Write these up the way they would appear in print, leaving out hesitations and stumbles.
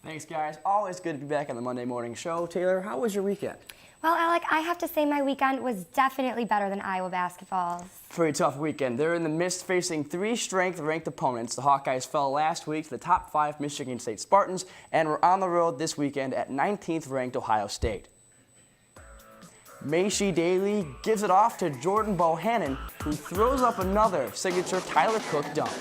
Thanks, guys. Always good to be back on the Monday morning show. Taylor, how was your weekend? Well, Alec, I have to say my weekend was definitely better than Iowa basketball's. Pretty tough weekend. They're in the midst facing three strength-ranked opponents. The Hawkeyes fell last week to the top 5 Michigan State Spartans and were on the road this weekend at 19th-ranked Ohio State. Macy Daly gives it off to Jordan Bohannon, who throws up another signature Tyler Cook dunk.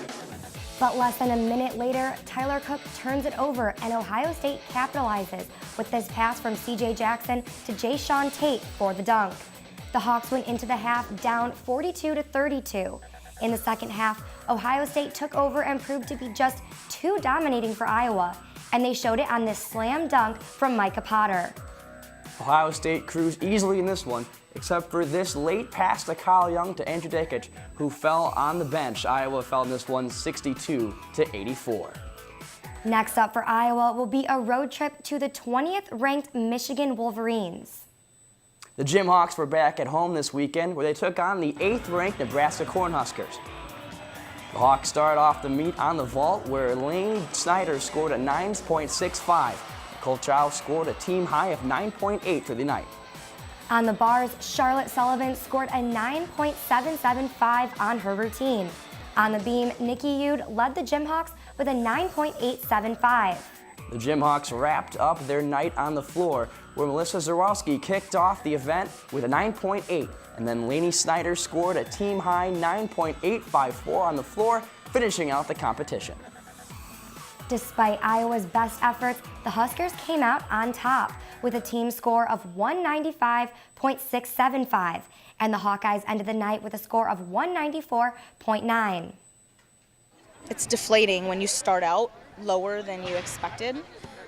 But less than a minute later, Tyler Cook turns it over and Ohio State capitalizes with this pass from C.J. Jackson to Jayshawn Tate for the dunk. The Hawks went into the half down 42-32. In the second half, Ohio State took over and proved to be just too dominating for Iowa, and they showed it on this slam dunk from Micah Potter. Ohio State cruised easily in this one, except for this late pass to Kyle Young to Andrew Dakic, who fell on the bench. Iowa fell in this one 62-84. Next up for Iowa will be a road trip to the 20th-ranked Michigan Wolverines. The Jimhawks were back at home this weekend, where they took on the 8th-ranked Nebraska Cornhuskers. The Hawks started off the meet on the vault, where Laney Snyder scored a 9.65. Cole Chow scored a team high of 9.8 for the night. On the bars, Charlotte Sullivan scored a 9.775 on her routine. On the beam, Nikki Yude led the Jimhawks with a 9.875. The Jimhawks wrapped up their night on the floor, where Melissa Zawalski kicked off the event with a 9.8, and then Laney Snyder scored a team high 9.854 on the floor, finishing out the competition. Despite Iowa's best efforts, the Huskers came out on top with a team score of 195.675, and the Hawkeyes ended the night with a score of 194.9. It's deflating when you start out lower than you expected,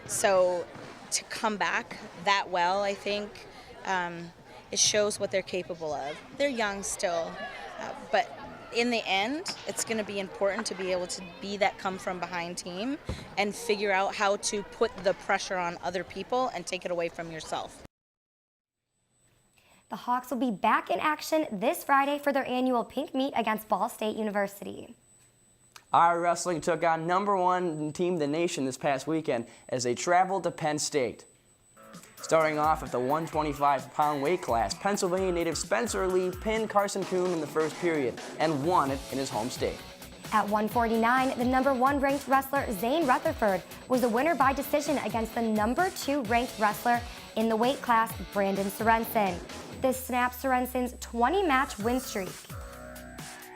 so to come back that well, I think it shows what they're capable of. They're young still, but in the end, it's going to be important to be able to be that come-from-behind team and figure out how to put the pressure on other people and take it away from yourself. The Hawks will be back in action this Friday for their annual pink meet against Ball State University. Iowa Wrestling took on #1 team in the nation this past weekend as they traveled to Penn State. Starting off at the 125-pound weight class, Pennsylvania native Spencer Lee pinned Carson Kuhn in the first period and won it in his home state. At 149, the #1 ranked wrestler Zane Rutherford was the winner by decision against the #2 ranked wrestler in the weight class, Brandon Sorensen. This snaps Sorensen's 20-match win streak.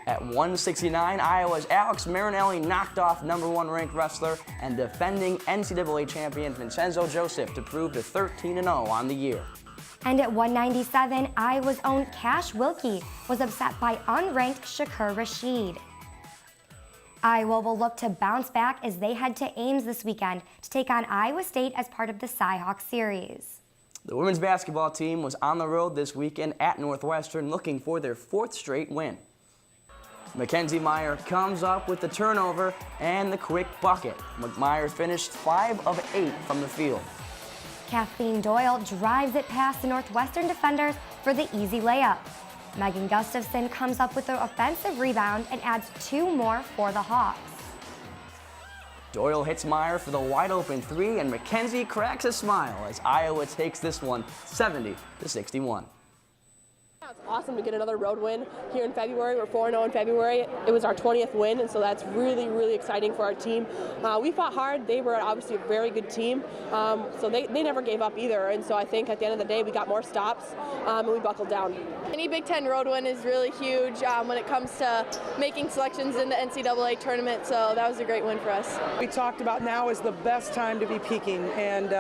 At 169, Iowa's Alex Marinelli knocked off #1 ranked wrestler and defending NCAA champion Vincenzo Joseph to prove to 13-0 on the year. And at 197, Iowa's own Cash Wilkie was upset by unranked Shakur Rashid. Iowa will look to bounce back as they head to Ames this weekend to take on Iowa State as part of the Cy-Hawk series. The women's basketball team was on the road this weekend at Northwestern looking for their 4th straight win. Mackenzie Meyer comes up with the turnover and the quick bucket. McMeyer finished 5 of 8 from the field. Kathleen Doyle drives it past the Northwestern defenders for the easy layup. Megan Gustafson comes up with the offensive rebound and adds 2 more for the Hawks. Doyle hits Meyer for the wide-open 3, and Mackenzie cracks a smile as Iowa takes this one 70-61. It's awesome to get another road win here in February. We're 4-0 in February. It was our 20th win, and so that's really, really exciting for our team. We fought hard. They were obviously a very good team, so they never gave up either. And so I think at the end of the day, we got more stops, and we buckled down. Any Big Ten road win is really huge when it comes to making selections in the NCAA tournament, so that was a great win for us. We talked about now is the best time to be peaking, and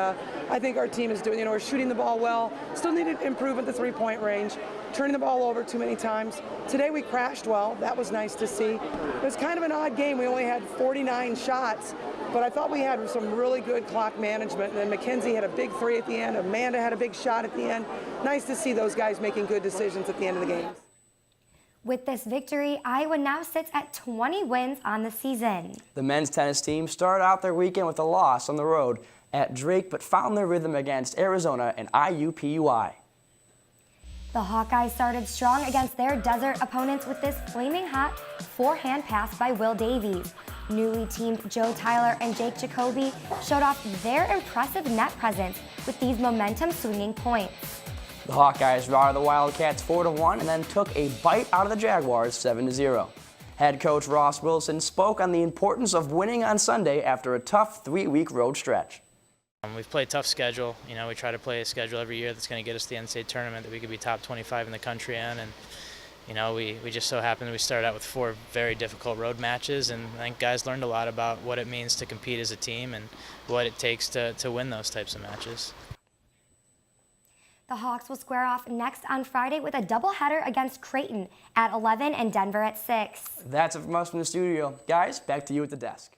I think our team is doing, we're shooting the ball well, still need to improve at the three-point range, turning the ball over too many times. Today we crashed well. That was nice to see. It was kind of an odd game. We only had 49 shots, but I thought we had some really good clock management. And then Mackenzie had a big 3 at the end. Amanda had a big shot at the end. Nice to see those guys making good decisions at the end of the game. With this victory, Iowa now sits at 20 wins on the season. The men's tennis team started out their weekend with a loss on the road at Drake, but found their rhythm against Arizona and IUPUI. The Hawkeyes started strong against their desert opponents with this flaming hot forehand pass by Will Davies, Newly teamed Joe Tyler and Jake Jacoby showed off their impressive net presence with these momentum-swinging points. The Hawkeyes routed the Wildcats 4-1 and then took a bite out of the Jaguars 7-0. Head coach Ross Wilson spoke on the importance of winning on Sunday after a tough 3-week road stretch. We've played a tough schedule. You know, we try to play a schedule every year that's going to get us to the NCAA tournament that we could be top 25 in the country in. And, you know, we just so happened we started out with 4 very difficult road matches, and I think guys learned a lot about what it means to compete as a team and what it takes to win those types of matches. The Hawks will square off next on Friday with a doubleheader against Creighton at 11 and Denver at 6. That's it from us from the studio. Guys, back to you at the desk.